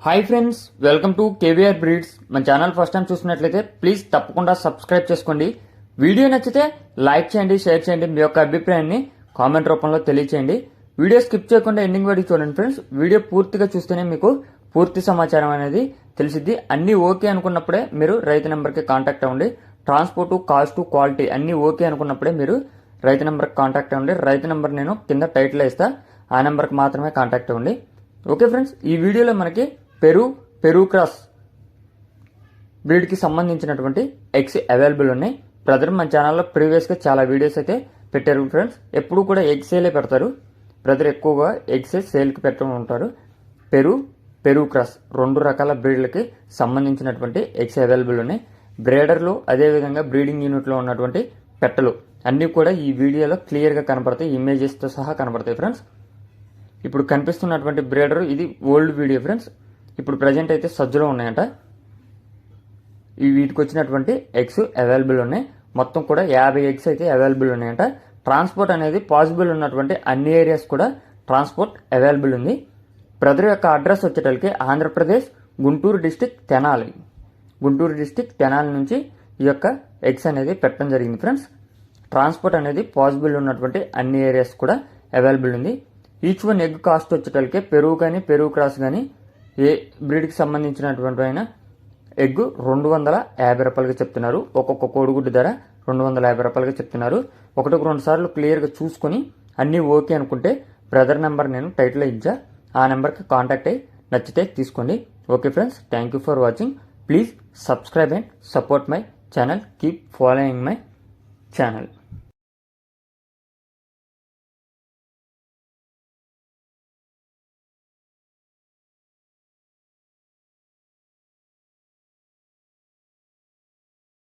Hi friends, welcome to KVR breeds. మన channel first time చూసినట్లయితే please తప్పకుండా సబ్స్క్రైబ్ చేసుకోండి. వీడియో నచ్చితే లైక్ చేయండి, షేర్ చేయండి. మీ యొక్క అభిప్రాయాన్ని కామెంట్ రూపంలో తెలియచేయండి. వీడియో స్కిప్ చేయకుండా ఎండింగ్ వరకు చూడండి ఫ్రెండ్స్. వీడియో పూర్తిగా చూస్తేనే మీకు పూర్తి సమాచారం అనేది తెలిసిద్ది. అన్ని ఓకే అనుకున్నప్పుడే మీరు రైతు నెంబర్కి కాంటాక్ట్ అవ్వండి. ట్రాన్స్పోర్టు, కాస్ట్, క్వాలిటీ అన్ని ఓకే అనుకున్నప్పుడే మీరు రైతు నెంబర్కి కాంటాక్ట్ అవ్వండి. రైతు నెంబర్ నేను కింద టైటిల్ ఇస్తా, ఆ నెంబర్కి మాత్రమే కాంటాక్ట్ అవ్వండి. ఓకే ఫ్రెండ్స్, ఈ వీడియోలో మనకి పెరూ క్రాస్ బ్రీడ్కి సంబంధించినటువంటి ఎగ్స్ అవైలబుల్ ఉన్నాయి. బ్రదర్ మన ఛానల్లో ప్రీవియస్గా చాలా వీడియోస్ అయితే పెట్టారు ఫ్రెండ్స్. ఎప్పుడు కూడా ఎగ్ సేలే పెడతారు బ్రదర్, ఎక్కువగా ఎగ్స్ సేల్కి పెట్టడం ఉంటారు. పెరూ క్రాస్ రెండు రకాల బ్రీడ్లకి సంబంధించినటువంటి ఎగ్స్ అవైలబుల్ ఉన్నాయి. బ్రీడర్లు అదేవిధంగా బ్రీడింగ్ యూనిట్లో ఉన్నటువంటి పెట్టలు అన్నీ కూడా ఈ వీడియోలో క్లియర్గా కనపడతాయి, ఇమేజెస్తో సహా కనపడతాయి ఫ్రెండ్స్. ఇప్పుడు కనిపిస్తున్నటువంటి బ్రీడర్ ఇది ఓల్డ్ వీడియో ఫ్రెండ్స్. ఇప్పుడు ప్రజెంట్ అయితే సజ్జలో ఉన్నాయంట. ఈ వీటికి వచ్చినటువంటి ఎగ్స్ అవైలబుల్ ఉన్నాయి. మొత్తం కూడా 50 ఎగ్స్ అయితే అవైలబుల్ ఉన్నాయంట. ట్రాన్స్పోర్ట్ అనేది పాసిబుల్ ఉన్నటువంటి అన్ని ఏరియాస్ కూడా ట్రాన్స్పోర్ట్ అవైలబుల్ ఉంది. బ్రదర్ యొక్క అడ్రస్ వచ్చేటప్పటికి ఆంధ్రప్రదేశ్ గుంటూరు డిస్టిక్ తెనాలి నుంచి ఈ యొక్క ఎగ్స్ అనేది పెట్టడం జరిగింది ఫ్రెండ్స్. ట్రాన్స్పోర్ట్ అనేది పాసిబుల్ ఉన్నటువంటి అన్ని ఏరియాస్ కూడా అవైలబుల్ ఉంది. ఈచ్ వన్ ఎగ్ కాస్ట్ వచ్చేటప్పటికి పెరూ క్రాస్ కానీ ఏ బ్రీడ్కి సంబంధించినటువంటి అయినా ఎగ్ 250 రూపాయలుగా చెప్తున్నారు. ఒక్కొక్క కోడిగుడ్డు ధర 250 రూపాయలుగా చెప్తున్నారు. ఒకటికి 2 సార్లు క్లియర్గా చూసుకొని అన్నీ ఓకే అనుకుంటే బ్రదర్ నెంబర్ నేను టైటిల్లో ఇచ్చా, ఆ నెంబర్కి కాంటాక్ట్ అయ్యి నచ్చితే తీసుకోండి. Okay friends, thank you for watching. Please subscribe and support my channel. Keep following my channel.